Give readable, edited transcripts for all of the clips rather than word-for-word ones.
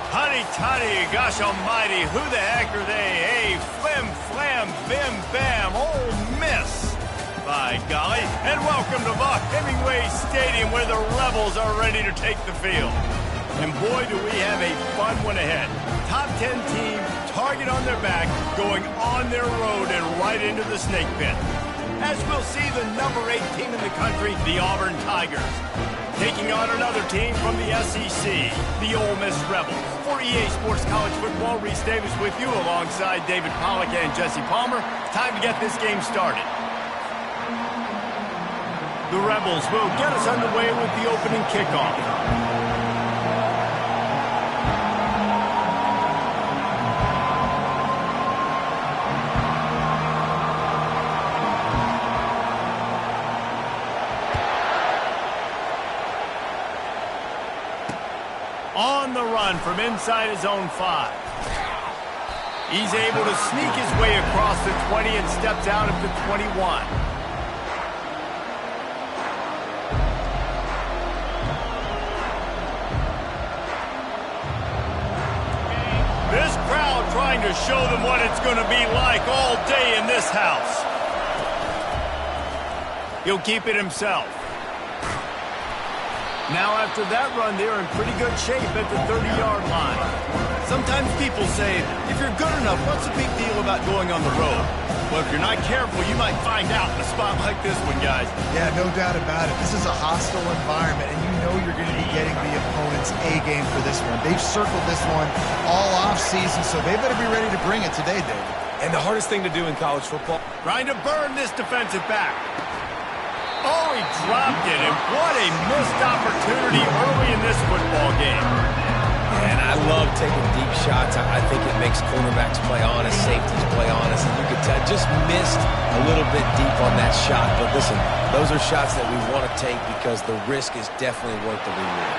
Honey toddy, gosh almighty, who the heck are they? Hey, flim flam, bim bam, Ole Miss. By golly, and welcome to Hemingway Stadium where the Rebels are ready to take the field. And boy, do we have a fun one ahead. Top 10 team, target on their back, going on their road and right into the snake pit. As we'll see the number 8 team in the country, the Auburn Tigers, taking on another team from the SEC, the Ole Miss Rebels. For EA Sports College Football, Reese Davis with you alongside David Pollack and Jesse Palmer. Time to get this game started. The Rebels will get us underway with the opening kickoff. On the run from inside his own 5. He's able to sneak his way across the 20 and steps out at the 21. This crowd trying to show them what it's going to be like all day in this house. He'll keep it himself. Now after that run, they're in pretty good shape at the 30-yard line. Sometimes people say, if you're good enough, what's the big deal about going on the road? Well, if you're not careful, you might find out in a spot like this one, guys. Yeah, no doubt about it. This is a hostile environment, and you know you're going to be getting the opponent's A-game for this one. They've circled this one all off-season, so they better be ready to bring it today, David. And the hardest thing to do in college football. Trying to burn this defensive back. Oh, he dropped it, and what a missed opportunity early in this football game. And I love taking deep shots. I think it makes cornerbacks play honest, safeties play honest, and you could tell just missed a little bit deep on that shot. But listen, those are shots that we want to take because the risk is definitely worth the reward.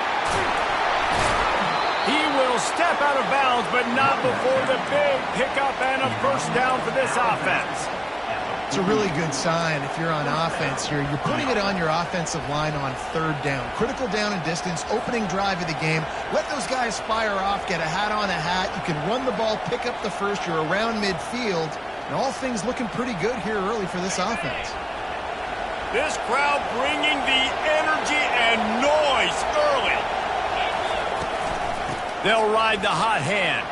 He will step out of bounds, but not before the big pickup and a first down for this offense. It's a really good sign if you're on offense here. You're putting it on your offensive line on 3rd down. Critical down and distance, opening drive of the game. Let those guys fire off, get a hat on a hat. You can run the ball, pick up the first. You're around midfield. And all things looking pretty good here early for this offense. This crowd bringing the energy and noise early. They'll ride the hot hand.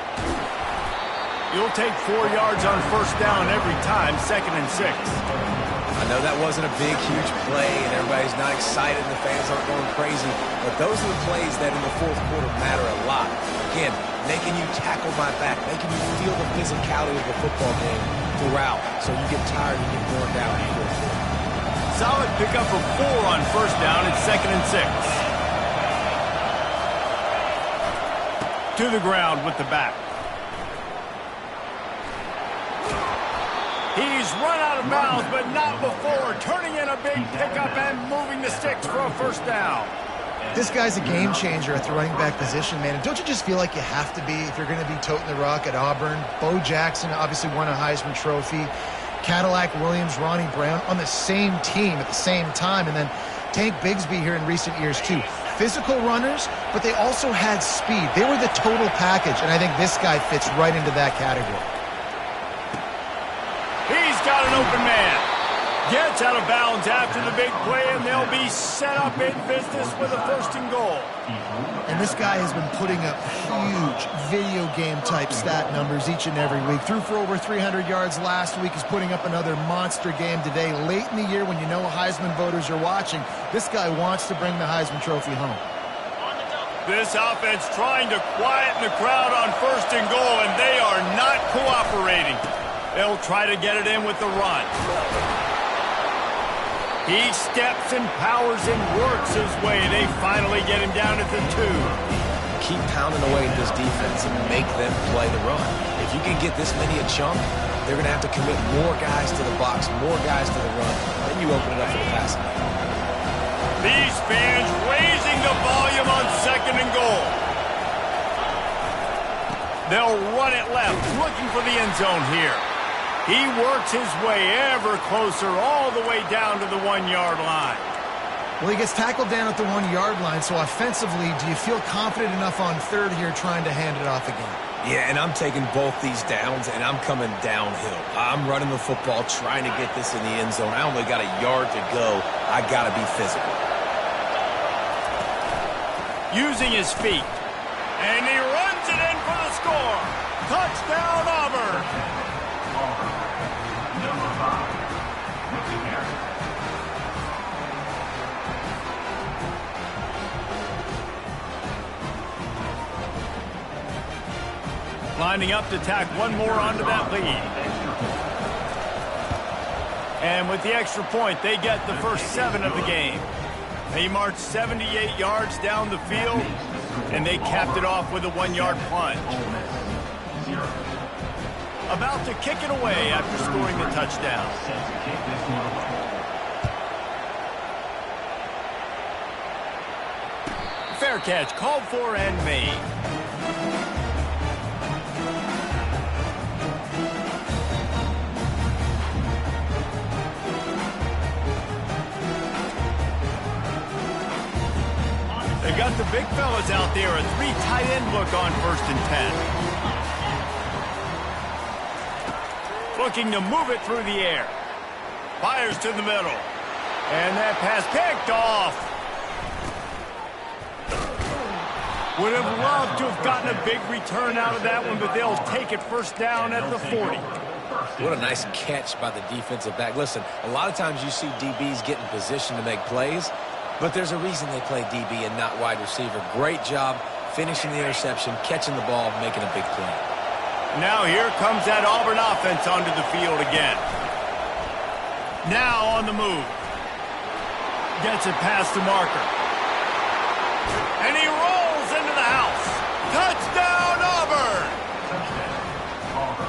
You'll take 4 yards on first down every time, 2nd and 6. I know that wasn't a big, huge play, and everybody's not excited, and the fans aren't going crazy, but those are the plays that in the 4th quarter matter a lot. Again, making you tackle my back, making you feel the physicality of the football game throughout, so you get tired and get worn down in the 4th quarter. Solid pickup for 4 on first down at 2nd and 6. To the ground with the back. He's run out of bounds, but not before turning in a big pickup and moving the sticks for a first down. This guy's a game changer at the running back position, man. And don't you just feel like you have to be if you're going to be toting the rock at Auburn? Bo Jackson obviously won a Heisman Trophy. Cadillac Williams, Ronnie Brown on the same team at the same time. And then Tank Bigsby here in recent years, too. Physical runners, but they also had speed. They were the total package, and I think this guy fits right into that category. He's got an open man. Gets out of bounds after the big play, and they'll be set up in business with a 1st and goal. And this guy has been putting up huge video game-type stat numbers each and every week. Threw for over 300 yards last week. He's putting up another monster game today. Late in the year when you know Heisman voters are watching, this guy wants to bring the Heisman Trophy home. This offense trying to quieten the crowd on 1st and goal, and they are not cooperating. They'll try to get it in with the run. He steps and powers and works his way. They finally get him down at the 2. Keep pounding away at this defense and make them play the run. If you can get this many a chunk, they're going to have to commit more guys to the box, more guys to the run. Then you open it up for the passing. These fans raising the volume on 2nd and goal. They'll run it left, looking for the end zone here. He works his way ever closer all the way down to the 1-yard line. Well, he gets tackled down at the 1-yard line, so offensively, do you feel confident enough on third here trying to hand it off again? Yeah, and I'm taking both these downs, and I'm coming downhill. I'm running the football, trying to get this in the end zone. I only got a yard to go. I got to be physical. Using his feet. And he runs it in for the score. Touchdown, Auburn. Number 5, rookie carry. Lining up to tack one more onto that lead. And with the extra point, they get the first 7 of the game. They marched 78 yards down the field, and they capped it off with a 1-yard plunge. About to kick it away after scoring the touchdown. Fair catch called for and made. They got the big fellas out there, a 3 tight end look on 1st and 10. Looking to move it through the air. Fires to the middle. And that pass picked off. Would have loved to have gotten a big return out of that one, but they'll take it first down at the 40. What a nice catch by the defensive back. Listen, a lot of times you see DBs get in position to make plays, but there's a reason they play DB and not wide receiver. Great job finishing the interception, catching the ball, making a big play. Now here comes that Auburn offense onto the field again. Now on the move. Gets it past the marker. And he rolls into the house. Touchdown, Auburn!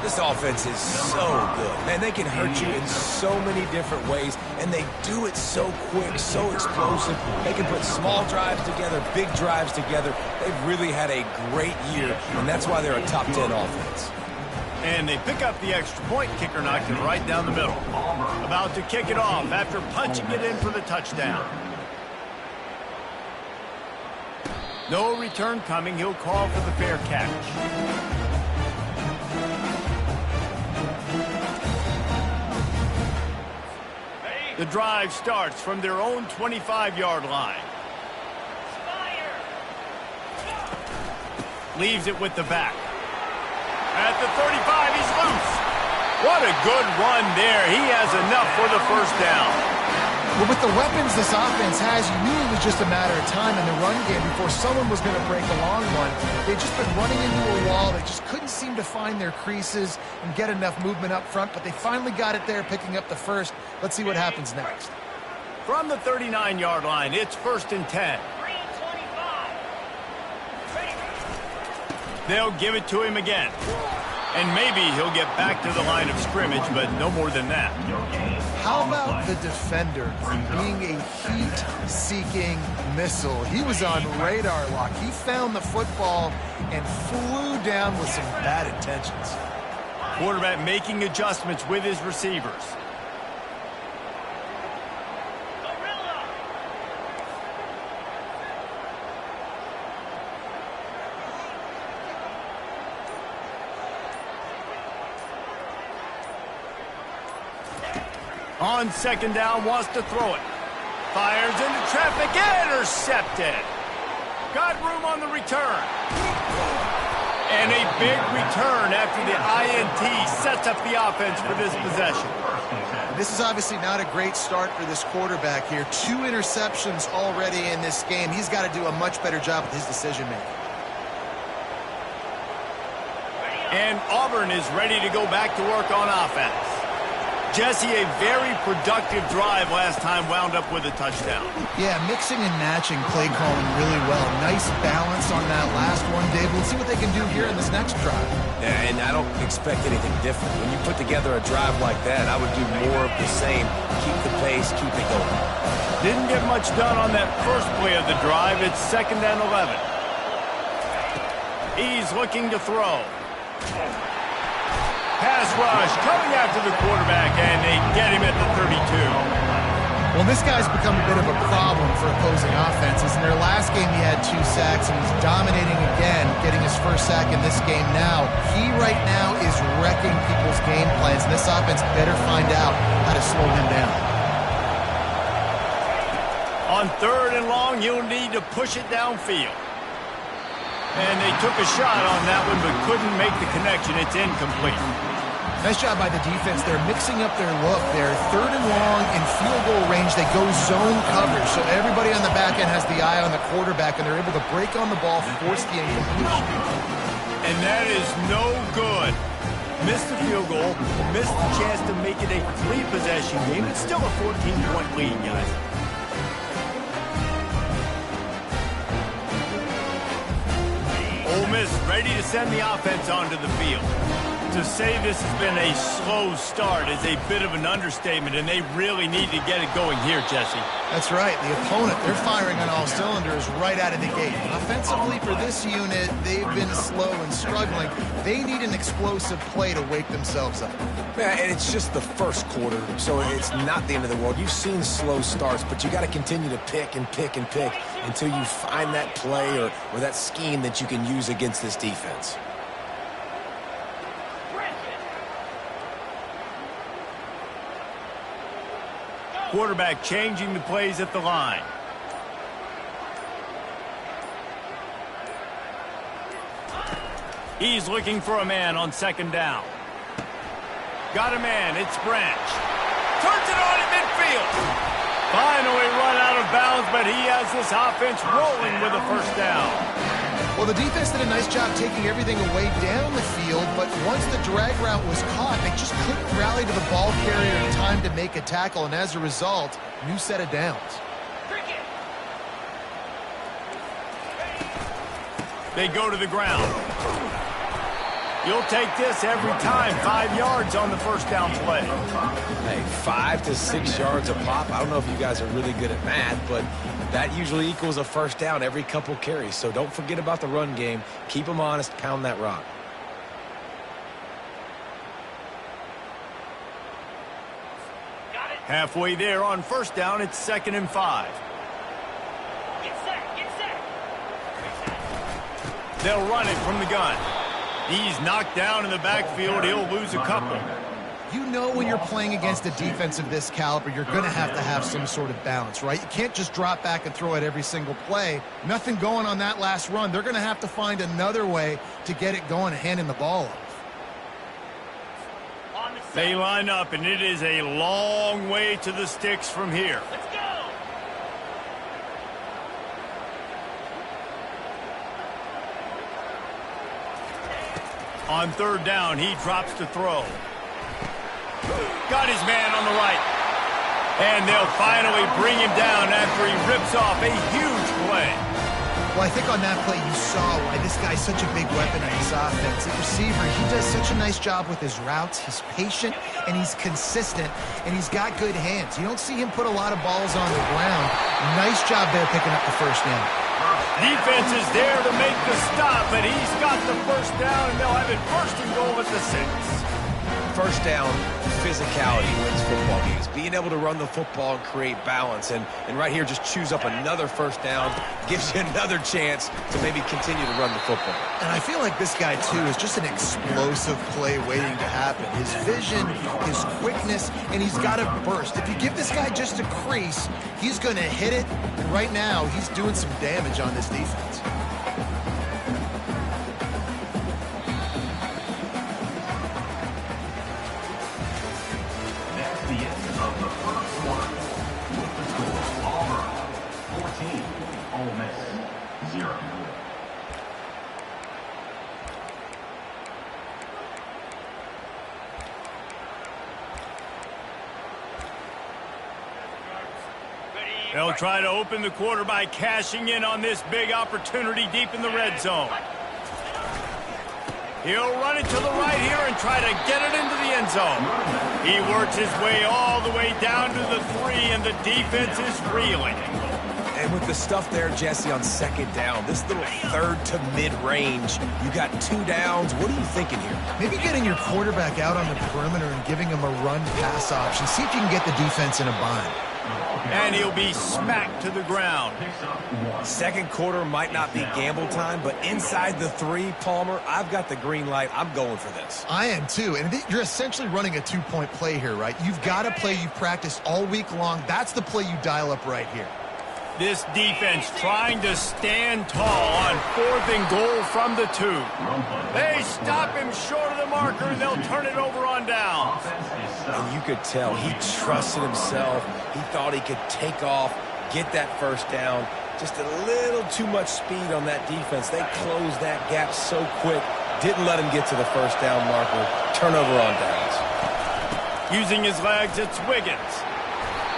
This offense is so good. Man, they can hurt you in so many different ways, and they do it so quick, so explosive. They can put small drives together, big drives together. They've really had a great year, and that's why they're a top 10 offense. And they pick up the extra point. Kicker knocked it right down the middle. About to kick it off after punching it in for the touchdown. No return coming. He'll call for the fair catch. The drive starts from their own 25-yard line. Leaves it with the back. At the 35, he's loose. What a good run there. He has enough for the first down. Well, with the weapons this offense has, you knew it was just a matter of time in the run game before someone was going to break a long one. They've just been running into a wall. They just couldn't seem to find their creases and get enough movement up front, but they finally got it there, picking up the first. Let's see what happens next. From the 39-yard line, it's 1st and 10. They'll give it to him again. And maybe he'll get back to the line of scrimmage, but no more than that. How about the defender being a heat-seeking missile? He was on radar lock. He found the football and flew down with some bad intentions. Quarterback making adjustments with his receivers. On 2nd down, wants to throw it. Fires into traffic, intercepted. Got room on the return. And a big return after the INT sets up the offense for this possession. This is obviously not a great start for this quarterback here. 2 interceptions already in this game. He's got to do a much better job with his decision-making. And Auburn is ready to go back to work on offense. Jesse, a very productive drive last time, wound up with a touchdown. Yeah, mixing and matching play calling really well. Nice balance on that last one, Dave. Let's see what they can do here in this next drive. Yeah, and I don't expect anything different. When you put together a drive like that, I would do more of the same. Keep the pace, keep it going. Didn't get much done on that first play of the drive. It's 2nd and 11. He's looking to throw. Pass rush coming after the quarterback, and they get him at the 32. Well, this guy's become a bit of a problem for opposing offenses. In their last game, he had 2 sacks, and he's dominating again, getting his first sack in this game now. He right now is wrecking people's game plans, and this offense better find out how to slow him down. On 3rd and long, you'll need to push it downfield. And they took a shot on that one, but couldn't make the connection. It's incomplete. Nice job by the defense. They're mixing up their look. They're 3rd and long in field goal range. They go zone coverage, so everybody on the back end has the eye on the quarterback, and they're able to break on the ball, force the incompletion. And that is no good. Missed the field goal, missed the chance to make it a 3-possession game. It's still a 14-point lead, guys. Ole Miss ready to send the offense onto the field. To say this has been a slow start is a bit of an understatement, and they really need to get it going here, Jesse. That's right. The opponent, they're firing on all cylinders right out of the gate. Offensively for this unit, they've been slow and struggling. They need an explosive play to wake themselves up. Yeah, and it's just the first quarter, so it's not the end of the world. You've seen slow starts, but you got to continue to pick and pick and pick until you find that play or that scheme that you can use against this defense. Quarterback changing the plays at the line. He's looking for a man on 2nd down. Got a man. It's Branch. Turns it on at midfield. Finally run out of bounds, but he has this offense rolling with a 1st down. Well, the defense did a nice job taking everything away down the field, but once the drag route was caught, they just couldn't rally to the ball carrier in time to make a tackle, and as a result, new set of downs. They go to the ground. You'll take this every time. 5 yards on the 1st down play. Hey, 5 to 6 yards a pop. I don't know if you guys are really good at math, but that usually equals a 1st down every couple carries. So don't forget about the run game. Keep them honest. Pound that rock. Halfway there on 1st down. It's 2nd and 5. Get set. They'll run it from the gun. He's knocked down in the backfield. He'll lose a couple. You know when you're playing against a defense of this caliber, you're going to have some sort of balance, right? You can't just drop back and throw it every single play. Nothing going on that last run. They're going to have to find another way to get it going, handing the ball off. They line up, and it is a long way to the sticks from here. Let's go. On 3rd down, he drops to throw. Got his man on the right. And they'll finally bring him down after he rips off a huge play. Well, I think on that play you saw why this guy's such a big weapon in this offense. At receiver, he does such a nice job with his routes. He's patient, and he's consistent, and he's got good hands. You don't see him put a lot of balls on the ground. Nice job there picking up the 1st down. Defense is there to make the stop, but he's got the 1st down, and they'll have it 1st and goal at the 6. 1st down, physicality wins football games. Being able to run the football and create balance. And right here, just choose up another 1st down. Gives you another chance to maybe continue to run the football. And I feel like this guy, too, is just an explosive play waiting to happen. His vision, his quickness, and he's got a burst. If you give this guy just a crease, he's going to hit it. And right now, he's doing some damage on this defense. That's the end of the 1st quarter. With the score, Auburn 14, Ole Miss 0. They'll try to open the quarter by cashing in on this big opportunity deep in the red zone. He'll run it to the right here and try to get it into the end zone. He works his way all the way down to the 3, and the defense is reeling. And with the stuff there, Jesse, on 2nd down, this little 3rd to mid-range, you got 2 downs. What are you thinking here? Maybe getting your quarterback out on the perimeter and giving him a run-pass option. See if you can get the defense in a bind. and he'll be smacked to the ground. Second quarter might not be gamble time, but inside the 3, Palmer, I've got the green light. I'm going for this. I am too, and you're essentially running a 2-point play here, right? You've got a play you've practiced all week long. That's the play you dial up right here. This defense trying to stand tall on 4th and goal from the 2. They stop him short of the marker, and they'll turn it over on downs. And you could tell he trusted himself. He thought he could take off, get that first down. Just a little too much speed on that defense. They closed that gap so quick. Didn't let him get to the first down marker. Turnover on downs. Using his legs, it's Wiggins.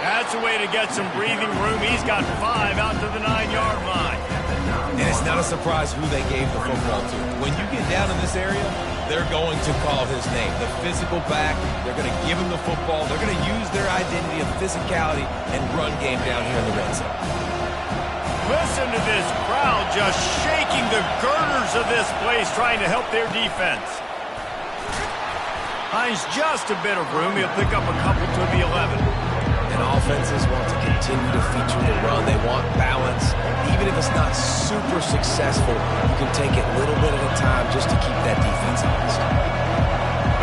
That's a way to get some breathing room. He's got 5 out to the 9-yard line. And it's not a surprise who they gave the football to. When you get down in this area, they're going to call his name. The physical back, they're going to give him the football. They're going to use their identity of physicality and run game down here in the red zone. Listen to this crowd just shaking the girders of this place, trying to help their defense. Finds just a bit of room. He'll pick up a couple to the 11. And offenses want to continue to feature the run. They want balance. Even if it's not super successful, you can take it little bit at a time just to keep that defense honest.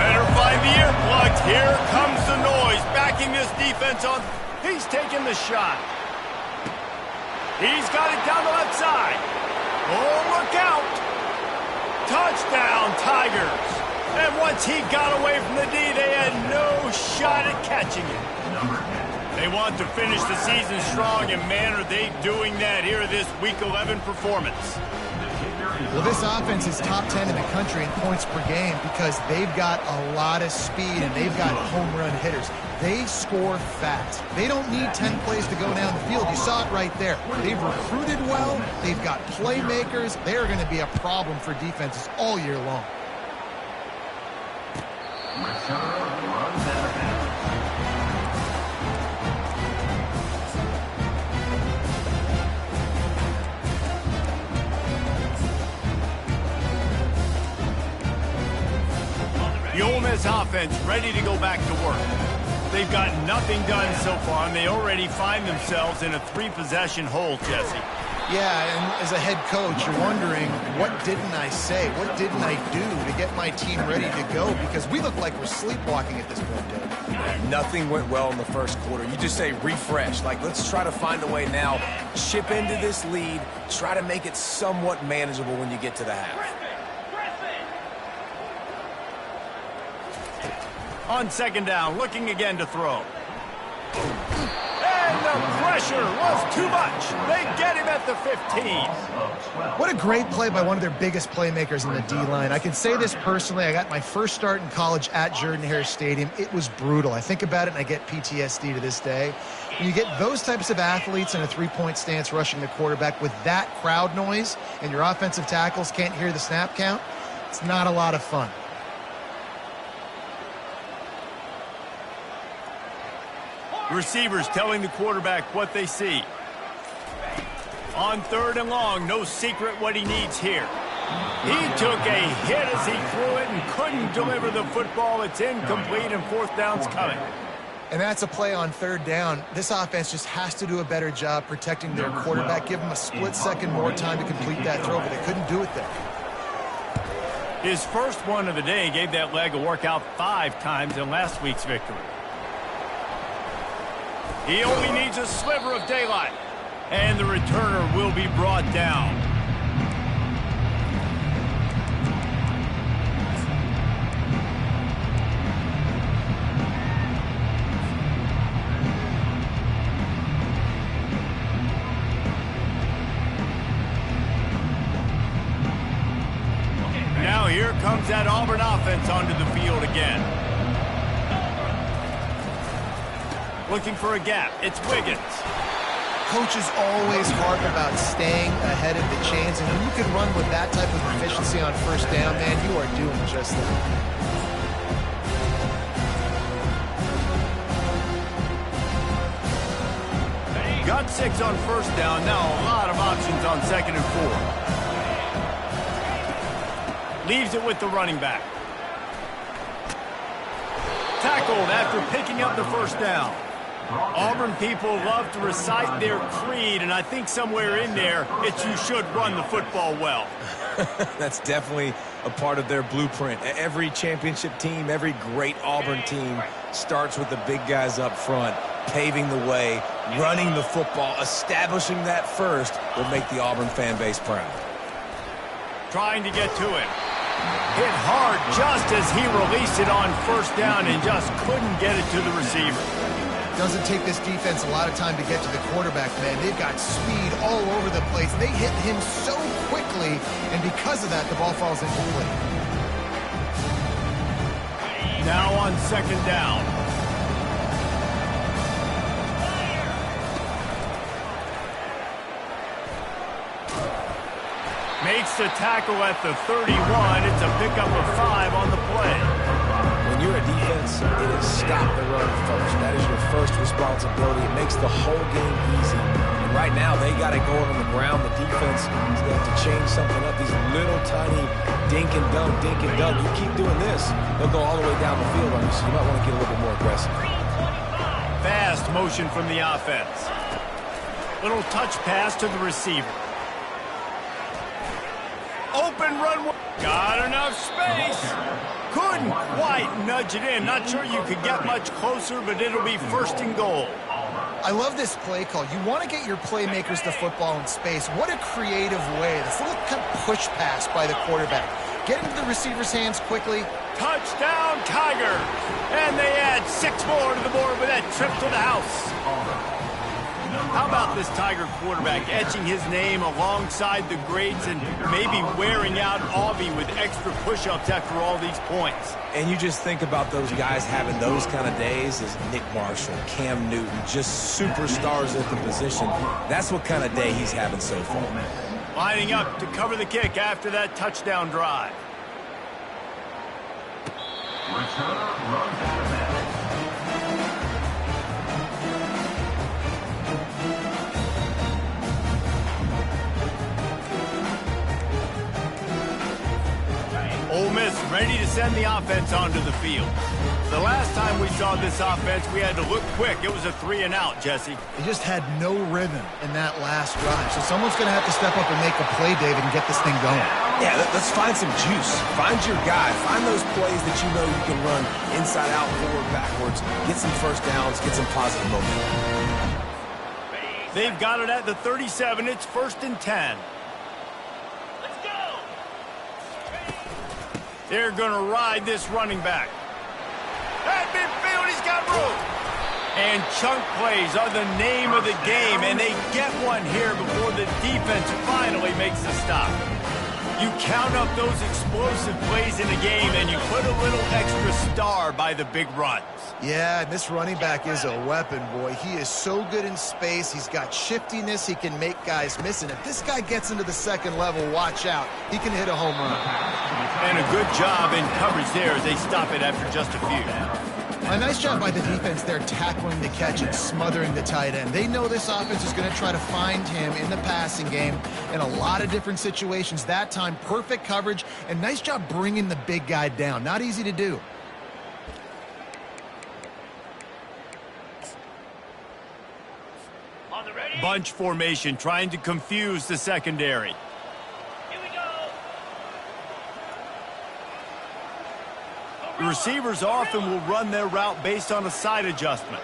Better find the earplugs. Here comes the noise. Backing this defense on. He's taking the shot. He's got it down the left side. Oh, look out. Touchdown, Tigers. And once he got away from the D, they had no shot at catching it. They want to finish the season strong, and man, are they doing that here this Week 11 performance. Well, this offense is top 10 in the country in points per game because they've got a lot of speed and they've got home run hitters. They score fast. They don't need 10 plays to go down the field. You saw it right there. They've recruited well. They've got playmakers. They're going to be a problem for defenses all year long. The Ole Miss offense ready to go back to work. They've got nothing done so far, and they already find themselves in a 3-possession hole, Jesse. Yeah, and as a head coach, you're wondering, what didn't I say? What didn't I do to get my team ready to go? Because we look like we're sleepwalking at this point, Dave. Nothing went well in the first quarter. You just say refresh. Like, let's try to find a way now. Chip into this lead. Try to make it somewhat manageable when you get to the half. On second down, looking again to throw. And the pressure was too much. They get him at the 15. What a great play by one of their biggest playmakers in the D-line. I can say this personally. I got my first start in college at Jordan-Hare Stadium. It was brutal. I think about it, and I get PTSD to this day. When you get those types of athletes in a 3-point stance rushing the quarterback with that crowd noise and your offensive tackles can't hear the snap count, it's not a lot of fun. Receivers telling the quarterback what they see. On third and long, no secret what he needs here. He took a hit as he threw it and couldn't deliver the football. It's incomplete, and 4th down's coming. And that's a play on third down. This offense just has to do a better job protecting their quarterback. Give them a split second more time to complete that throw, but they couldn't do it there. His first one of the day gave that leg a workout 5 times in last week's victory. He only needs a sliver of daylight, and the returner will be brought down. Now here comes that Auburn offense onto the field again. Looking for a gap. It's Wiggins. Coaches always harp about staying ahead of the chains, and when you can run with that type of efficiency on first down, man, you are doing just that. Got 6 on first down. Now a lot of options on second and 4. Leaves it with the running back. Tackled after picking up the first down. Auburn people love to recite their creed, and I think somewhere in there it's you should run the football well. That's definitely a part of their blueprint. Every championship team, every great Auburn team starts with the big guys up front, paving the way, running the football. Establishing that first will make the Auburn fan base proud. Trying to get to it. Hit hard just as he released it on first down and just couldn't get it to the receiver. Doesn't take this defense a lot of time to get to the quarterback, man. They've got speed all over the place. They hit him so quickly, and because of that, the ball falls incomplete. Now on second down. Makes the tackle at the 31. It's a pickup of 5 on the play. When you're a defense, it is stop the run first. That is your first responsibility. It makes the whole game easy. And right now, they got it going on the ground. The defense is going to have to change something up. These little tiny dink and dunk, dink and dunk. You keep doing this, they'll go all the way down the field on you, so you might want to get a little bit more aggressive. Fast motion from the offense. Little touch pass to the receiver. Open run. Got enough space. Couldn't quite nudge it in. Not sure you could get much closer, but it'll be first and goal. I love this play call. You want to get your playmakers the football in space. What a creative way. This little kind of push pass by the quarterback. Get into the receiver's hands quickly. Touchdown, Tigers. And they add 6 more to the board with that trip to the house. How about this Tiger quarterback etching his name alongside the greats and maybe wearing out Aubie with extra push-ups after all these points? And you just think about those guys having those kind of days as Nick Marshall, Cam Newton, just superstars at the position. That's what kind of day he's having so far. Lining up to cover the kick after that touchdown drive. Ole Miss ready to send the offense onto the field. The last time we saw this offense, we had to look quick. It was a 3-and-out, Jesse. He just had no rhythm in that last drive. So someone's going to have to step up and make a play, David, and get this thing going. Yeah, let's find some juice. Find your guy. Find those plays that you know you can run inside out, forward, backwards. Get some first downs. Get some positive momentum. They've got it at the 37. It's 1st and 10. They're going to ride this running back. At midfield, he's got room. And chunk plays are the name of the game, and they get one here before the defense finally makes the stop. You count up those explosive plays in the game, and you put a little extra star by the big runs. Yeah, this running back is a weapon, boy. He is so good in space. He's got shiftiness. He can make guys miss. And if this guy gets into the second level, watch out. He can hit a home run. And a good job in coverage there as they stop it after just a few. A nice job by the defense there tackling the catch and smothering the tight end. They know this offense is going to try to find him in the passing game in a lot of different situations. That time, perfect coverage, and nice job bringing the big guy down. Not easy to do. Bunch formation, trying to confuse the secondary. Here we go. The receivers often will run their route based on a side adjustment.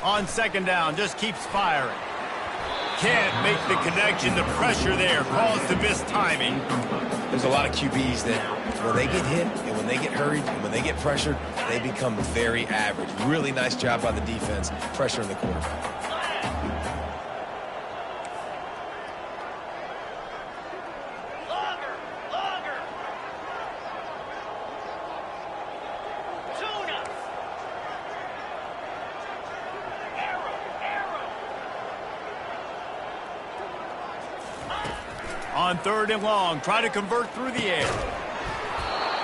On second down, just keeps firing. Can't make the connection. The pressure there caused the missed timing. There's a lot of QBs that when they get hit and when they get hurried and when they get pressured, they become very average. Really nice job by the defense, pressuring the quarterback. On 3rd and long, try to convert through the air.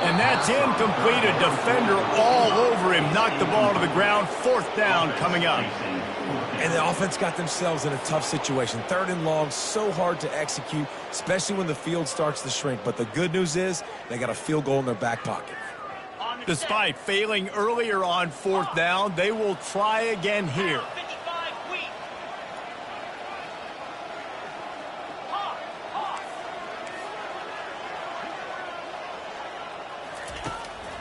And that's incomplete. A defender all over him. Knocked the ball to the ground. 4th down coming up. And the offense got themselves in a tough situation. 3rd and long, so hard to execute, especially when the field starts to shrink. But the good news is they got a field goal in their back pocket. Despite failing earlier on 4th down, they will try again here.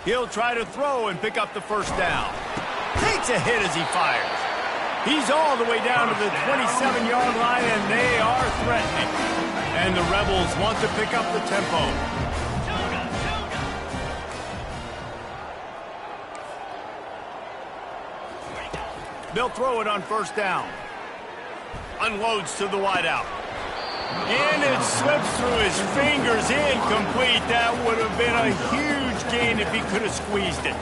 He'll try to throw and pick up the 1st down. Takes a hit as he fires. He's all the way down to the 27-yard line, and they are threatening. And the Rebels want to pick up the tempo. They'll throw it on 1st down. Unloads to the wideout. And it slips through his fingers, incomplete. That would have been a huge gain if he could have squeezed it.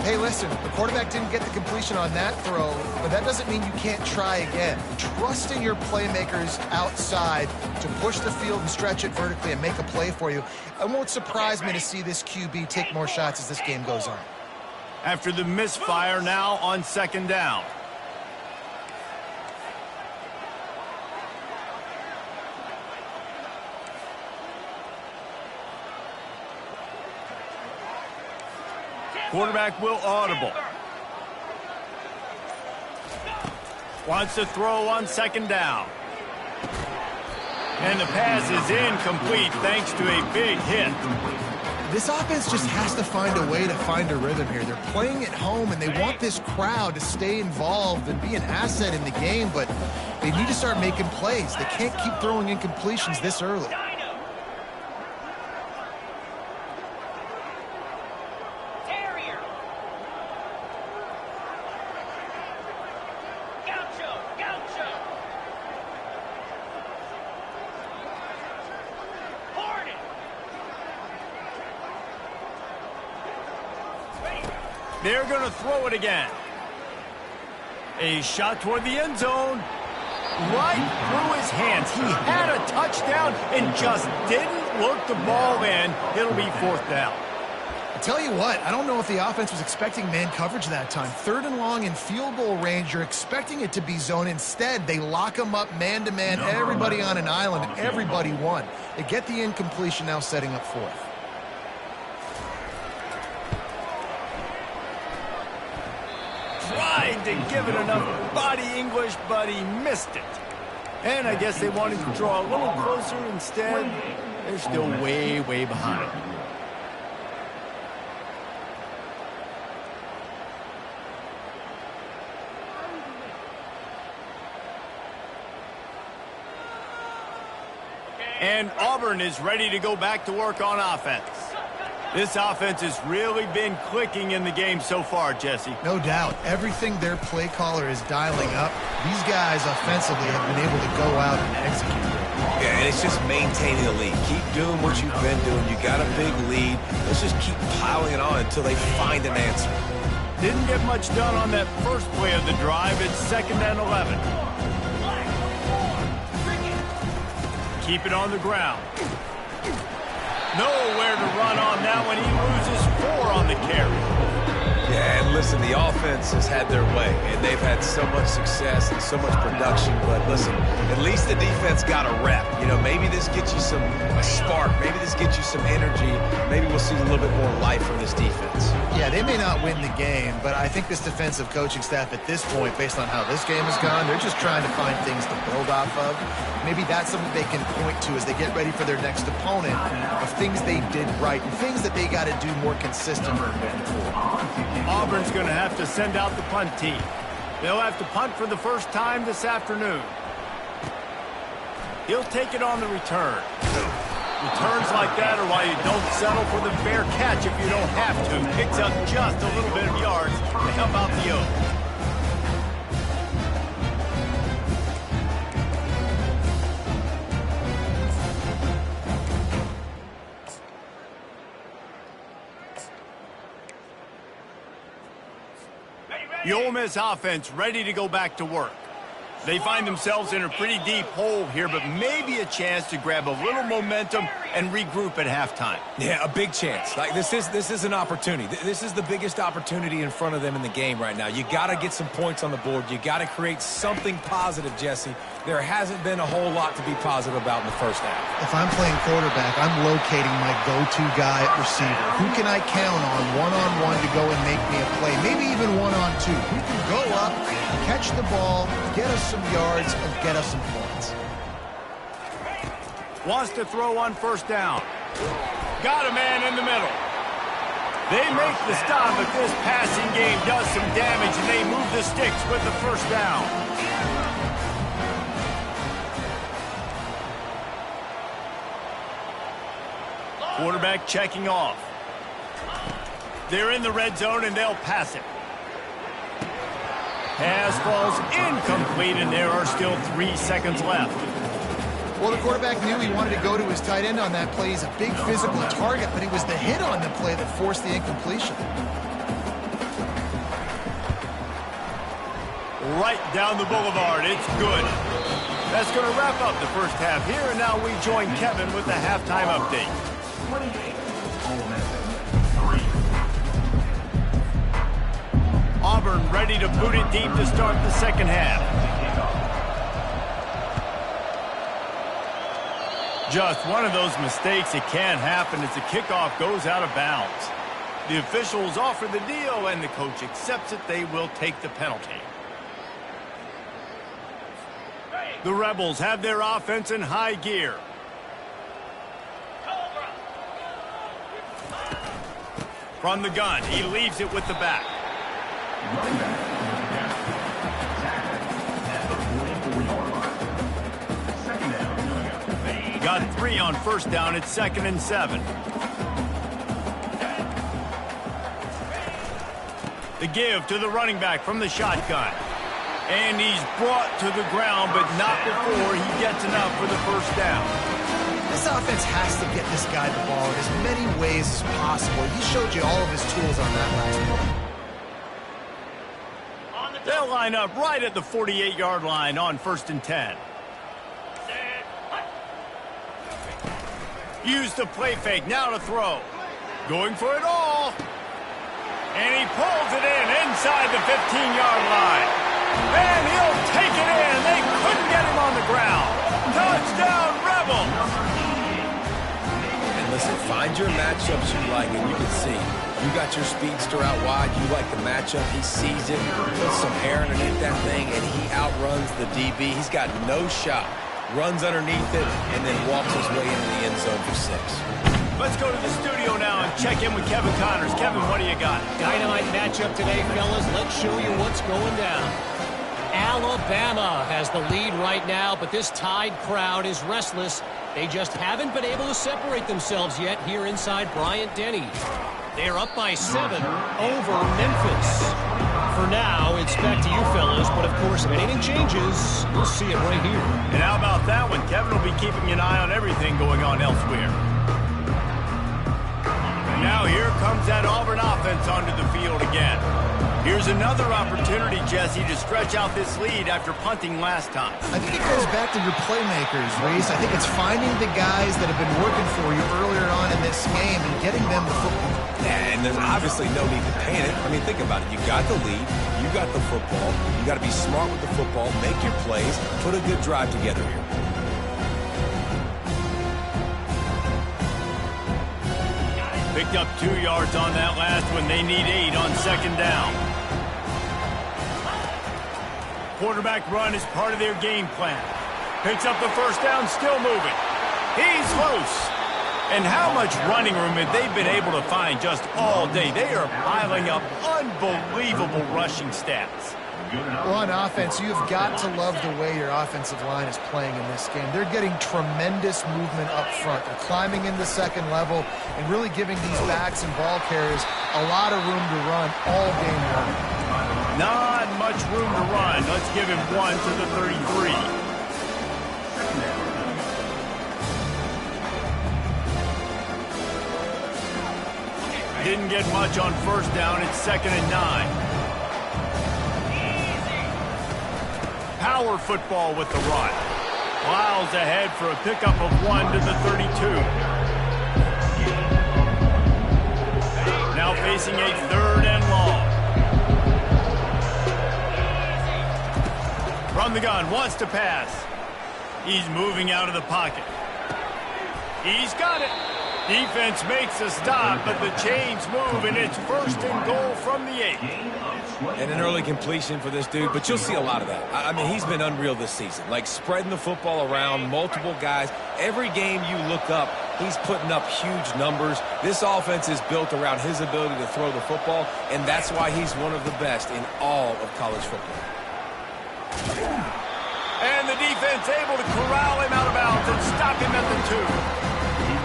Hey, listen, the quarterback didn't get the completion on that throw, but that doesn't mean you can't try again. Trust in your playmakers outside to push the field and stretch it vertically and make a play for you. It won't surprise me to see this QB take more shots as this game goes on. After the misfire, now on 2nd down. Quarterback will audible. Wants to throw on 2nd down. And the pass is incomplete thanks to a big hit. This offense just has to find a way to find a rhythm here. They're playing at home, and they want this crowd to stay involved and be an asset in the game, but they need to start making plays. They can't keep throwing incompletions this early. They're going to throw it again. A shot toward the end zone. Right through his hands. He had a touchdown and just didn't look the ball in. It'll be 4th down. I tell you what, I don't know if the offense was expecting man coverage that time. 3rd and long in field goal range, you're expecting it to be zone. Instead, they lock them up man-to-man, everybody on an island, and everybody won. They get the incompletion, now setting up 4th. Tried to give it enough body English, but he missed it. And I guess they wanted to draw a little closer. Instead, they're still way, way behind. And Auburn is ready to go back to work on offense. This offense has really been clicking in the game so far, Jesse. No doubt. Everything their play caller is dialing up, these guys offensively have been able to go out and execute. Yeah, and it's just maintaining the lead. Keep doing what you've been doing. You got a big lead. Let's just keep piling it on until they find an answer. Didn't get much done on that first play of the drive. It's 2nd and 11. Keep it on the ground. Nowhere to run on that one. He loses 4 on the carry. Yeah, and listen, the offense has had their way, and they've had so much success and so much production. But listen, at least the defense got a rep. You know, maybe this gets you a spark. Maybe this gets you some energy. Maybe we'll see a little bit more life from this defense. Yeah, they may not win the game, but I think this defensive coaching staff at this point, based on how this game has gone, they're just trying to find things to build off of. Maybe that's something they can point to as they get ready for their next opponent of things they did right and things that they got to do more consistently moving forward. Auburn's going to have to send out the punt team. They'll have to punt for the first time this afternoon. He'll take it on the return. Returns like that are why you don't settle for the fair catch if you don't have to. Picks up just a little bit of yards to help out the Oaks. The Ole Miss offense ready to go back to work. They find themselves in a pretty deep hole here, but maybe a chance to grab a little momentum and regroup at halftime. Yeah, a big chance. Like this is an opportunity. This is the biggest opportunity in front of them in the game right now. You got to get some points on the board. You got to create something positive, Jesse. There hasn't been a whole lot to be positive about in the first half. If I'm playing quarterback, I'm locating my go-to guy at receiver. Who can I count on one-on-one to go and make me a play? Maybe even one-on-two. Who can go up, catch the ball, get us some yards, and get us some points? Wants to throw on first down. Got a man in the middle. They make the stop, but this passing game does some damage, and they move the sticks with the first down. Quarterback checking off. They're in the red zone, and they'll pass it. Pass falls incomplete, and there are still 3 seconds left. Well, the quarterback knew he wanted to go to his tight end on that play. He's a big physical target, but it was the hit on the play that forced the incompletion. Right down the boulevard. It's good. That's going to wrap up the first half here, and now we join Kevin with the halftime update. 28, Ole Miss 3. Auburn ready to boot it deep to start the second half. Just one of those mistakes that can happen as the kickoff goes out of bounds. The officials offer the deal, and the coach accepts it. They will take the penalty. The Rebels have their offense in high gear. From the gun, he leaves it with the back. Running back, at the 44-yard line. Second down. Got 3 on first down. It's 2nd and 7. The give to the running back from the shotgun. And he's brought to the ground, but not before he gets enough for the first down. This offense has to get this guy the ball in as many ways as possible. He showed you all of his tools on that last play. They'll line up right at the 48-yard line on 1st and 10. Use the play fake, now to throw. Going for it all. And he pulls it in inside the 15-yard line. And he'll take it in. They couldn't get him on the ground. Touchdown, Rebels. And listen, find your matchups you like, and you can see. You got your speedster out wide. You like the matchup. He sees it, puts some air underneath that thing, and he outruns the DB. He's got no shot. Runs underneath it, and then walks his way into the end zone for 6. Let's go to the studio now and check in with Kevin Connors. Kevin, what do you got? Dynamite matchup today, fellas. Let's show you what's going down. Alabama has the lead right now, but this Tide crowd is restless. They just haven't been able to separate themselves yet here inside Bryant-Denny. They're up by 7 over Memphis. For now, it's back to you fellas, but of course, if anything changes, you'll see it right here. And how about that one? Kevin will be keeping an eye on everything going on elsewhere. Now here comes that Auburn offense onto the field again. Here's another opportunity, Jesse, to stretch out this lead after punting last time. I think it goes back to your playmakers, Reese. I think it's finding the guys that have been working for you earlier on in this game and getting them the football. And there's obviously no need to panic. I mean, think about it. You got the lead. You got the football. You got to be smart with the football. Make your plays. Put a good drive together here. Picked up 2 yards on that last one. They need 8 on 2nd down. Quarterback run is part of their game plan. Picks up the first down, still moving. He's loose. And how much running room have they been able to find just all day? They are piling up unbelievable rushing stats. Well, on offense, you've got to love the way your offensive line is playing in this game. They're getting tremendous movement up front. They're climbing in the second level and really giving these backs and ball carriers a lot of room to run all game long. Not much room to run. Let's give him 1 to the 33. Didn't get much on first down. It's 2nd and 9. power football with the run. Miles ahead for a pickup of 1 to the 32. Now facing a 3rd and long. From the gun, wants to pass. He's moving out of the pocket. He's got it. Defense makes a stop, but the chains move, and it's 1st and goal from the 8. And an early completion for this dude, but you'll see a lot of that. I mean, he's been unreal this season. Like, spreading the football around, multiple guys. Every game you look up, he's putting up huge numbers. This offense is built around his ability to throw the football, and that's why he's one of the best in all of college football. And the defense able to corral him out of bounds and stop him at the 2.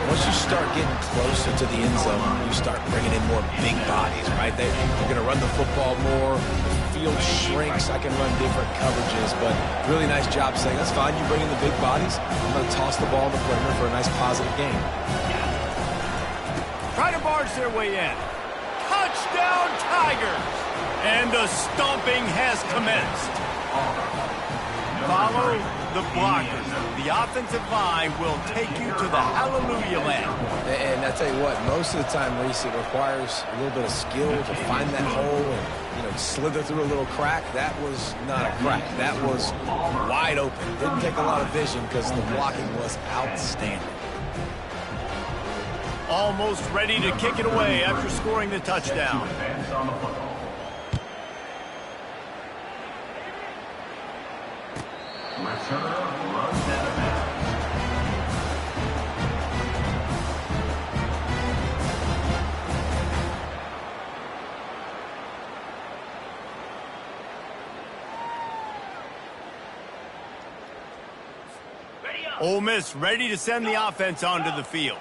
Once you start getting closer to the end zone, you start bringing in more big bodies, right? They're going to run the football more. The field shrinks. I can run different coverages, but really nice job saying, that's fine. You bring in the big bodies. I'm going to toss the ball in the perimeter for a nice positive game. Try to barge their way in. Touchdown, Tigers! And the stomping has commenced. Follow the blockers. The offensive line will take you to the hallelujah land. And I tell you what, most of the time, Reese, it requires a little bit of skill to find that hole and, slither through a little crack. That was not a crack. That was wide open. Didn't take a lot of vision because the blocking was outstanding. Almost ready to kick it away after scoring the touchdown. Ole Miss ready to send the offense onto the field.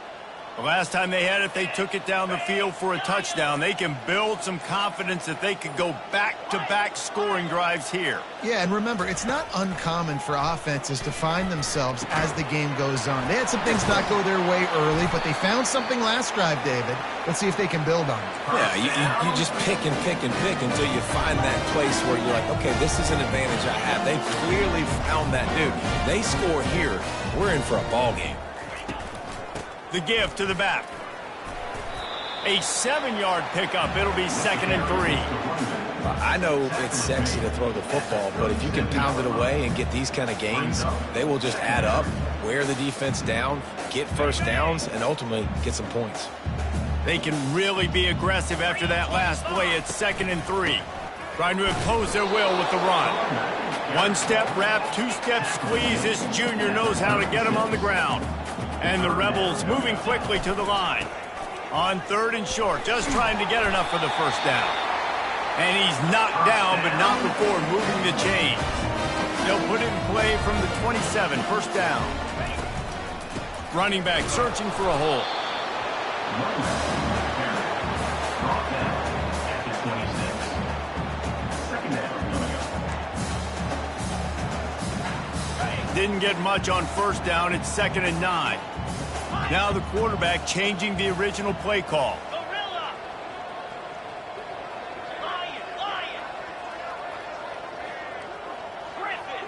The last time they had it, they took it down the field for a touchdown. They can build some confidence that they could go back-to-back scoring drives here. Yeah, and remember, it's not uncommon for offenses to find themselves as the game goes on. They had some things not go their way early, but they found something last drive, David. Let's see if they can build on it. Yeah, you just pick and pick and pick until you find that place where you're like, okay, this is an advantage I have. They clearly found that dude. They score here, we're in for a ball game. The give to the back. A 7-yard pickup. It'll be 2nd and 3. I know it's sexy to throw the football, but if you can pound it away and get these kind of gains, they will just add up, wear the defense down, get first downs, and ultimately get some points. They can really be aggressive after that last play at 2nd and 3. Trying to impose their will with the run. 1-step wrap, 2-step squeeze. This junior knows how to get him on the ground. And the Rebels moving quickly to the line. On 3rd and short, just trying to get enough for the first down. And he's knocked down, but not before moving the chain. They'll put it in play from the 27, first down. Running back searching for a hole. Didn't get much on first down. It's 2nd and 9. Now the quarterback changing the original play call. Gorilla! Lion! Lion! Griffin!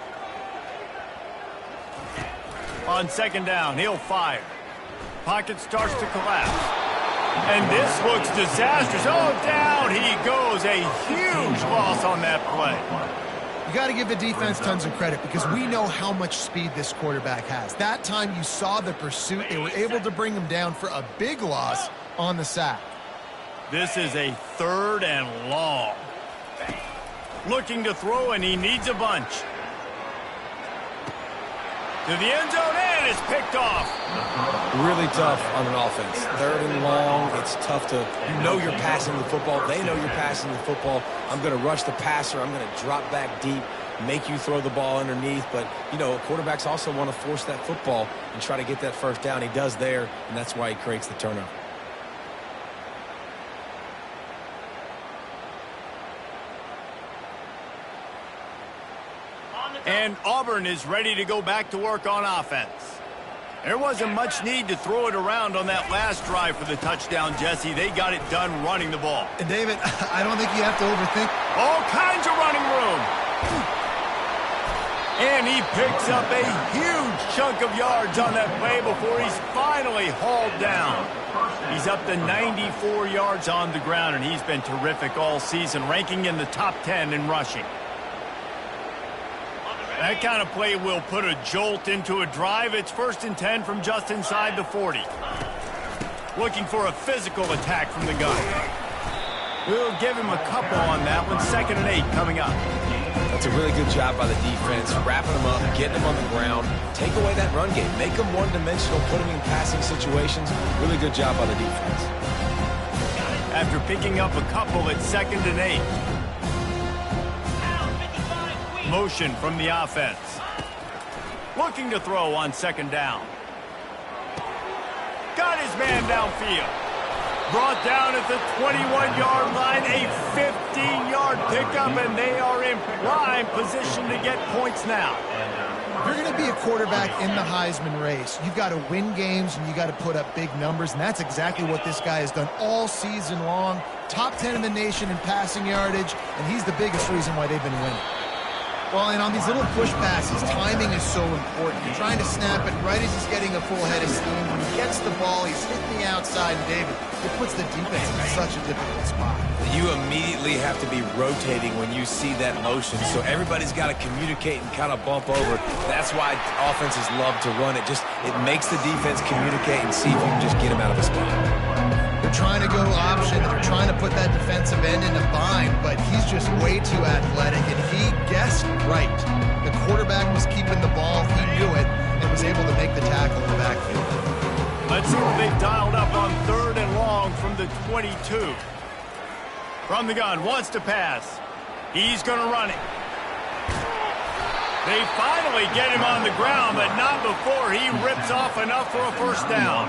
On 2nd down, he'll fire. Pocket starts to collapse. And this looks disastrous. Oh, down he goes. A huge loss on that play. You got to give the defense tons of credit because we know how much speed this quarterback has. That time you saw the pursuit. They were able to bring him down for a big loss on the sack. This is a 3rd and long. Looking to throw, and he needs a bunch. To the end zone, and it's picked off. Really tough on an offense. 3rd and long, it's tough to, you're passing the football. They know you're passing the football. I'm going to rush the passer. I'm going to drop back deep, make you throw the ball underneath. But, quarterbacks also want to force that football and try to get that first down. He does there, and that's why he creates the turnover. And Auburn is ready to go back to work on offense. There wasn't much need to throw it around on that last drive for the touchdown, Jesse. They got it done running the ball. And David, I don't think you have to overthink. All kinds of running room. And he picks up a huge chunk of yards on that play before he's finally hauled down. He's up to 94 yards on the ground, and he's been terrific all season, ranking in the top 10 in rushing. That kind of play will put a jolt into a drive. It's 1st and 10 from just inside the 40. Looking for a physical attack from the gun. We'll give him a couple on that one. 2nd and 8 coming up. That's a really good job by the defense, wrapping them up, getting them on the ground. Take away that run game. Make them one-dimensional, put them in passing situations. Really good job by the defense. After picking up a couple at 2nd and 8. Motion from the offense. Looking to throw on 2nd down. Got his man downfield. Brought down at the 21-yard line. A 15-yard pickup, and they are in prime position to get points now. If you're going to be a quarterback in the Heisman race, you've got to win games and you got to put up big numbers, and that's exactly what this guy has done all season long. Top 10 in the nation in passing yardage, and he's the biggest reason why they've been winning. Well, and on these little push passes, timing is so important. You're trying to snap it right as he's getting a full head of steam. When he gets the ball, he's hitting the outside, and David, it puts the defense in such a difficult spot. You immediately have to be rotating when you see that motion, so everybody's got to communicate and kind of bump over. That's why offenses love to run it. It makes the defense communicate and see if you can just get him out of a spot. They're trying to go option. They're trying to put that defensive end in a bind, but he's just way too athletic, and he guessed right. The quarterback was keeping the ball. He knew it and was able to make the tackle in the backfield. Let's see what they've dialed up on 3rd and long from the 22. From the gun, wants to pass. He's going to run it. They finally get him on the ground, but not before he rips off enough for a 1st down.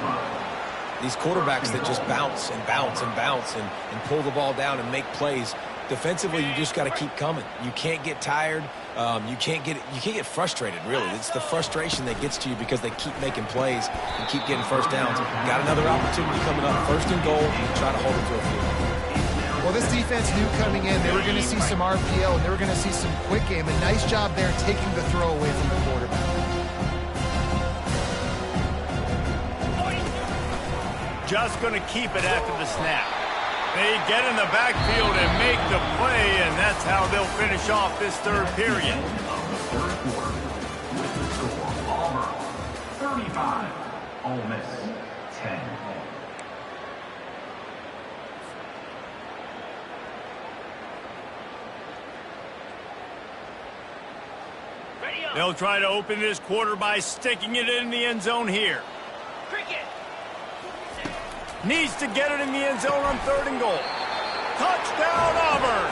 These quarterbacks that just bounce and bounce and bounce and pull the ball down and make plays. Defensively, you just got to keep coming. You can't get tired. You can't get frustrated, really. It's the frustration that gets to you because they keep making plays and keep getting 1st downs. Got another opportunity coming up. 1st and goal. Try to hold it to a field. Well, this defense knew coming in they were going to see some RPO and they were going to see some quick game. A nice job there taking the throw away from the quarterback. Just going to keep it after the snap. They get in the backfield and make the play, and that's how they'll finish off this 3rd period. Of the 3rd quarter, with the score, Auburn 35, Ole Miss 10. They'll try to open this quarter by sticking it in the end zone here. Needs to get it in the end zone on 3rd and goal. Touchdown, Auburn!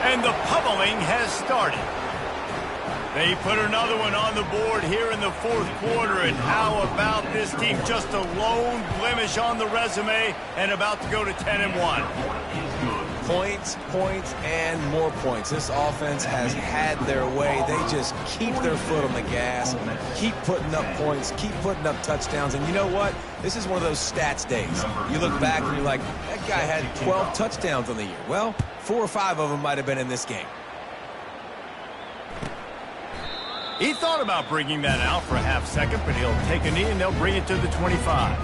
And the pummeling has started. They put another one on the board here in the 4th quarter, and how about this team? Just a lone blemish on the resume and about to go to 10-1. Points, points, and more points. This offense has had their way. They just keep their foot on the gas, keep putting up points, keep putting up touchdowns. And you know what? This is one of those stats days. You look back and you're like, that guy had 12 touchdowns on the year. Well, 4 or 5 of them might have been in this game. He thought about bringing that out for a half second, but he'll take a knee and they'll bring it to the 25.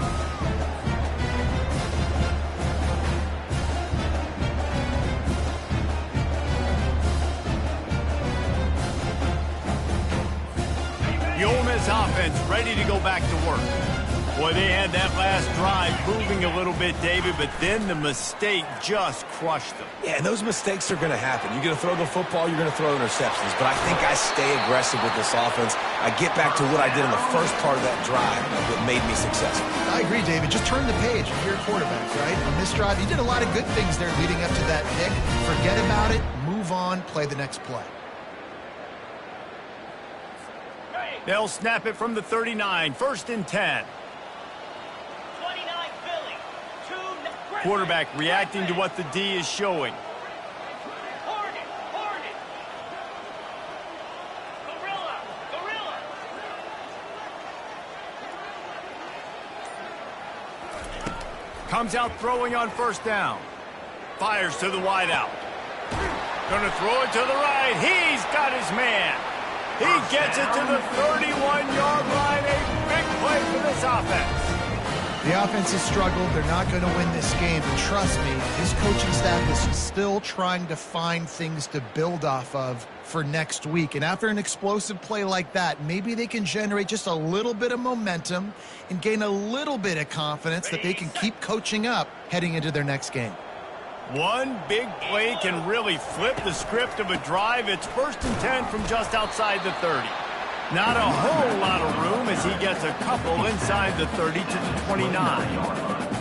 The Ole Miss offense ready to go back to work. Boy, they had that last drive moving a little bit, David, but then the mistake just crushed them. Yeah, and those mistakes are going to happen. You're going to throw the football, you're going to throw interceptions. But I think I stay aggressive with this offense. I get back to what I did in the first part of that drive that made me successful. I agree, David. Just turn the page if you're a quarterback, right? On this drive, you did a lot of good things there leading up to that pick. Forget about it, move on, play the next play. They'll snap it from the 39, 1st and 10. Quarterback reacting to what the D is showing. Comes out throwing on 1st down. Fires to the wideout. Gonna throw it to the right. He's got his man. He gets it to the 31-yard line. A big play for this offense. The offense has struggled. They're not going to win this game. And trust me, his coaching staff is still trying to find things to build off of for next week. And after an explosive play like that, maybe they can generate just a little bit of momentum and gain a little bit of confidence that they can keep coaching up heading into their next game. One big play can really flip the script of a drive. It's 1st and 10 from just outside the 30. Not a whole lot of room as he gets a couple inside the 30 to the 29.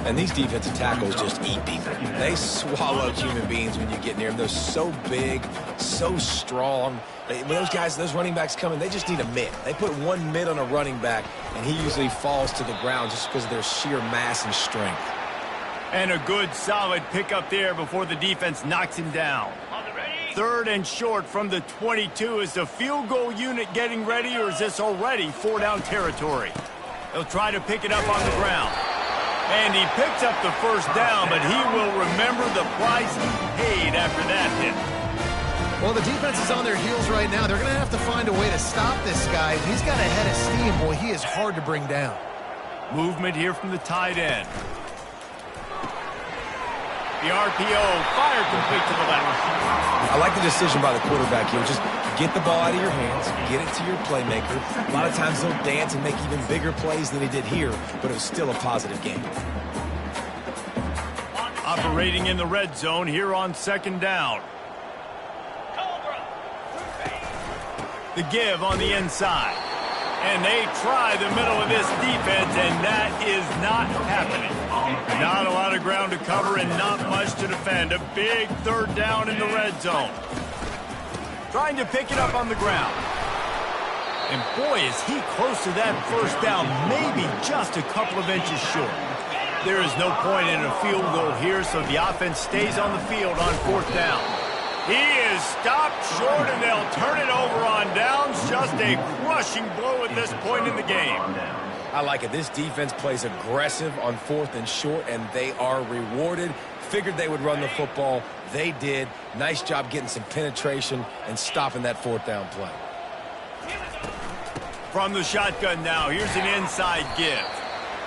And these defensive tackles just eat people. They swallow human beings when you get near them. They're so big, so strong. When those guys, those running backs come in, they just need a mid. They put one mid on a running back, and he usually falls to the ground just because of their sheer mass and strength. And a good, solid pickup there before the defense knocks him down. 3rd and short from the 22. Is the field goal unit getting ready, or is this already 4-down territory? They'll try to pick it up on the ground. And he picks up the 1st down, but he will remember the price he paid after that hit. Well, the defense is on their heels right now. They're going to have to find a way to stop this guy. He's got a head of steam. Boy, he is hard to bring down. Movement here from the tight end. The RPO, fire complete to the left. I like the decision by the quarterback here. Just get the ball out of your hands, get it to your playmaker. A lot of times he'll dance and make even bigger plays than he did here, but it was still a positive game. Operating in the red zone here on 2nd down. The give on the inside. And they try the middle of this defense, and that is not happening. Not a lot of ground to cover and not much to defend. A big 3rd down in the red zone. Trying to pick it up on the ground. And boy, is he close to that 1st down, maybe just a couple of inches short. There is no point in a field goal here, so the offense stays on the field on 4th down. He is stopped short, and they'll turn it over on downs. Just a crushing blow at this point in the game. I like it. This defense plays aggressive on 4th and short, and they are rewarded. Figured they would run the football. They did. Nice job getting some penetration and stopping that 4th down play. From the shotgun now, here's an inside give.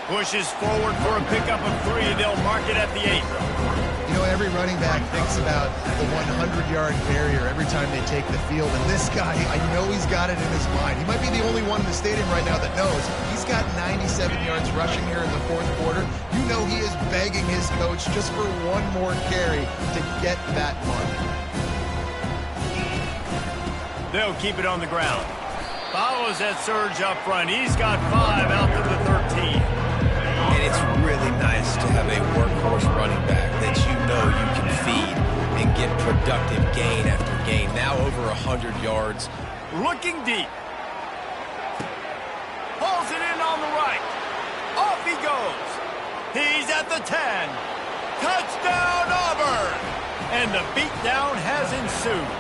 Pushes forward for a pickup of 3. They'll mark it at the 8. You know, every running back thinks about the 100-yard barrier every time they take the field. And this guy, I know he's got it in his mind. He might be the only one in the stadium right now that knows. He's got 97 yards rushing here in the 4th quarter. You know he is begging his coach just for one more carry to get that mark. They'll keep it on the ground. Follows that surge up front. He's got 5 out to the 13. And it's really nice to have a workhorse running back that you know you can feed and get productive gain after gain. Now over 100 yards. Looking deep. Pulls it in on the right. Off he goes. He's at the 10. Touchdown, Auburn! And the beatdown has ensued.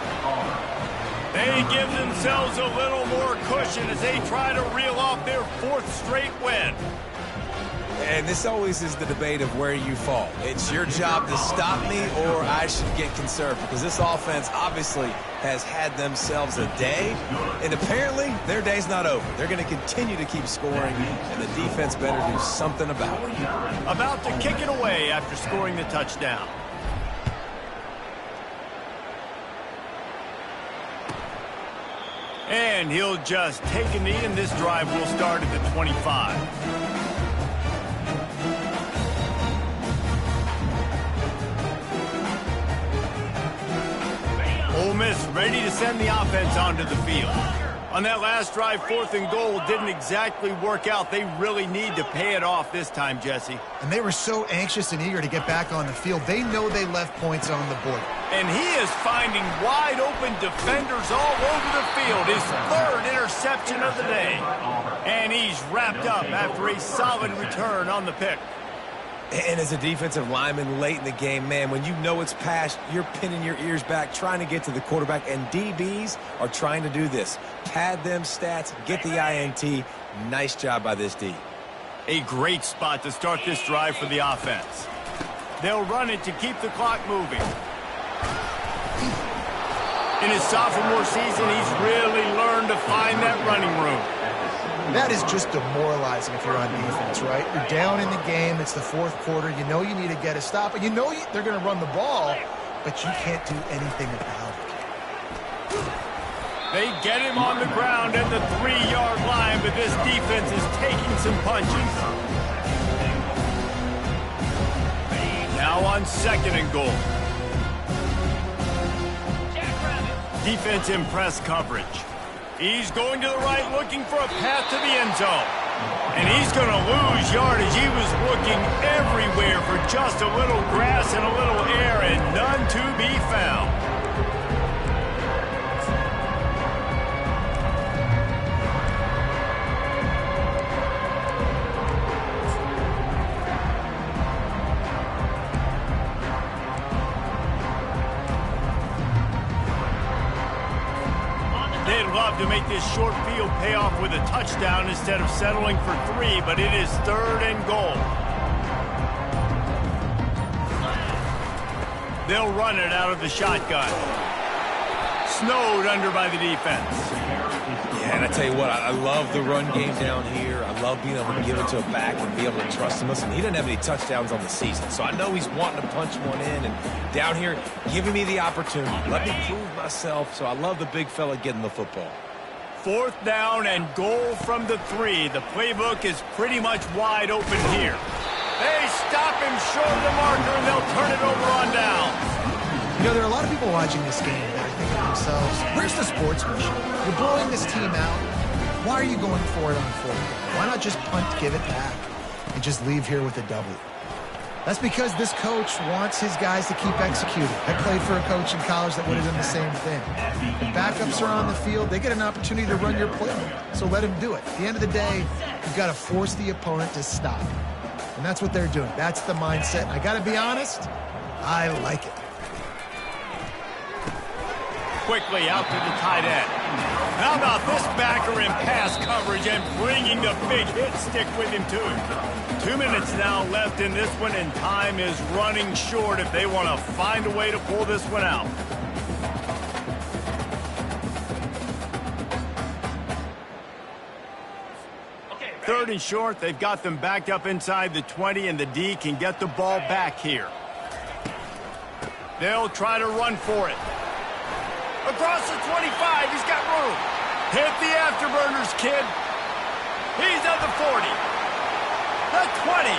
They give themselves a little more cushion as they try to reel off their 4th straight win. And this always is the debate of where you fall. It's your job to stop me, or I should get conservative, because this offense obviously has had themselves a day, and apparently their day's not over. They're going to continue to keep scoring, and the defense better do something about it. About to kick it away after scoring the touchdown. And he'll just take a knee, and this drive will start at the 25. Ole Miss ready to send the offense onto the field. On that last drive, 4th and goal didn't exactly work out. They really need to pay it off this time, Jesse. And they were so anxious and eager to get back on the field. They know they left points on the board. And he is finding wide open defenders all over the field. His 3rd interception of the day. And he's wrapped up after a solid return on the pick. And as a defensive lineman late in the game, man, when you know it's past, you're pinning your ears back, trying to get to the quarterback, and DBs are trying to do this. Pad them stats, get the INT. Nice job by this D. A great spot to start this drive for the offense. They'll run it to keep the clock moving. In his sophomore season, he's really learned to find that running room. That is just demoralizing if you're on defense, right? You're down in the game. It's the fourth quarter. You know you need to get a stop, and you know they're going to run the ball, but you can't do anything about it. They get him on the ground at the 3-yard line, but this defense is taking some punches. Now on 2nd and goal. Defense in press coverage. He's going to the right, looking for a path to the end zone. And he's going to lose yardage. He was looking everywhere for just a little grass and a little air, and none to be found. They'd love to make this short field pay off with a touchdown instead of settling for 3, but it is 3rd and goal. They'll run it out of the shotgun. Snowed under by the defense. Yeah, and I tell you what, I love the run game down here. I love being able to give it to a back and be able to trust him. Listen, he doesn't have any touchdowns on the season, so I know he's wanting to punch one in. And down here, giving me the opportunity. Let me prove myself, so I love the big fella getting the football. 4th down and goal from the 3. The playbook is pretty much wide open here. They stop him short of the marker, and they'll turn it over on down. You know, there are a lot of people watching this game that are thinking to themselves, where's the sportsmanship? You're blowing this team out. Why are you going for it on 4th down? Why not just punt, give it back, and just leave here with a W? That's because this coach wants his guys to keep executing. I played for a coach in college that would have done the same thing. If backups are on the field, they get an opportunity to run your playbook, so let him do it. At the end of the day, you've got to force the opponent to stop. And that's what they're doing. That's the mindset. And I got to be honest, I like it. Quickly out to the tight end. How about this backer in pass coverage and bringing the big hit stick with him to him. 2 minutes now left in this one, and time is running short if they want to find a way to pull this one out. Third and short, they've got them backed up inside the 20, and the D can get the ball back here. They'll try to run for it. Across the 25, he's got room. Hit the afterburners, kid. He's at the 40. The 20.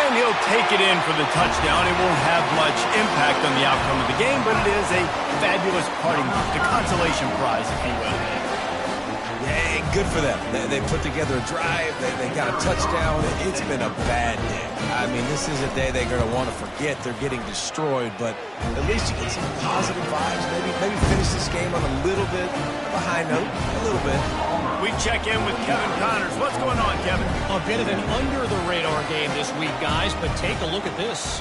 And he'll take it in for the touchdown. It won't have much impact on the outcome of the game, but it is a fabulous parting gift, a consolation prize, if you will. Yeah, good for them. They put together a drive. They got a touchdown. It's been a bad day. I mean, this is a day they're going to want to forget. They're getting destroyed, but at least you get some positive vibes. Maybe finish this game on a little bit of a high note, a little bit. We check in with Kevin Connors. What's going on, Kevin? A bit of an under-the-radar game this week, guys, but take a look at this.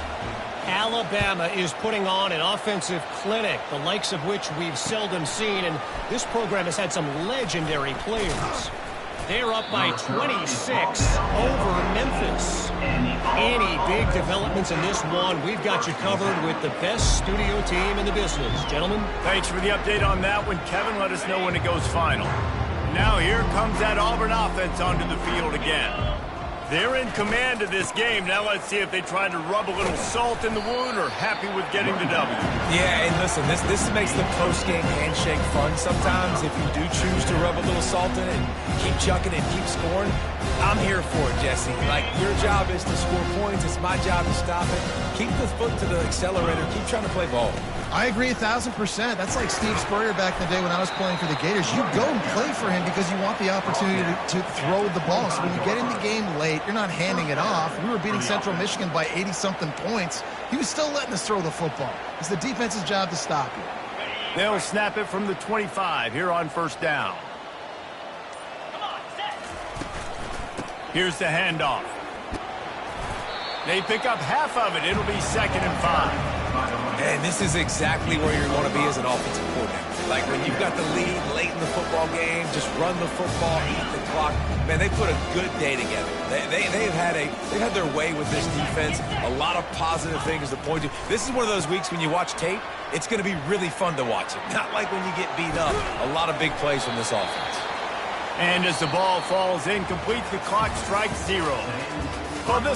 Alabama is putting on an offensive clinic, the likes of which we've seldom seen, and this program has had some legendary players. They're up by 26 over Memphis. Any big developments in this one, we've got you covered with the best studio team in the business. Gentlemen. Thanks for the update on that one, Kevin. Let us know when it goes final. Now here comes that Auburn offense onto the field again. They're in command of this game. Now let's see if they try to rub a little salt in the wound or happy with getting the W. Yeah, and listen, this makes the post-game handshake fun sometimes. If you do choose to rub a little salt in it and keep chucking and keep scoring, I'm here for it, Jesse. Like, your job is to score points. It's my job to stop it. Keep the foot to the accelerator. Keep trying to play ball. I agree 1,000%. That's like Steve Spurrier back in the day when I was playing for the Gators. You go and play for him because you want the opportunity to throw the ball. So when you get in the game late, you're not handing it off. We were beating Central Michigan by 80-something points. He was still letting us throw the football. It's the defense's job to stop you. They'll snap it from the 25 here on first down. Here's the handoff. They pick up half of it. It'll be 2nd and 5. And this is exactly where you want to be as an offensive coordinator. Like when you've got the lead late in the football game, just run the football, eat the clock. Man, they put a good day together. They've had their way with this defense. A lot of positive things to point to. This is one of those weeks when you watch tape, it's going to be really fun to watch it. Not like when you get beat up. A lot of big plays from this offense. And as the ball falls incomplete, the clock strikes 0. Well, this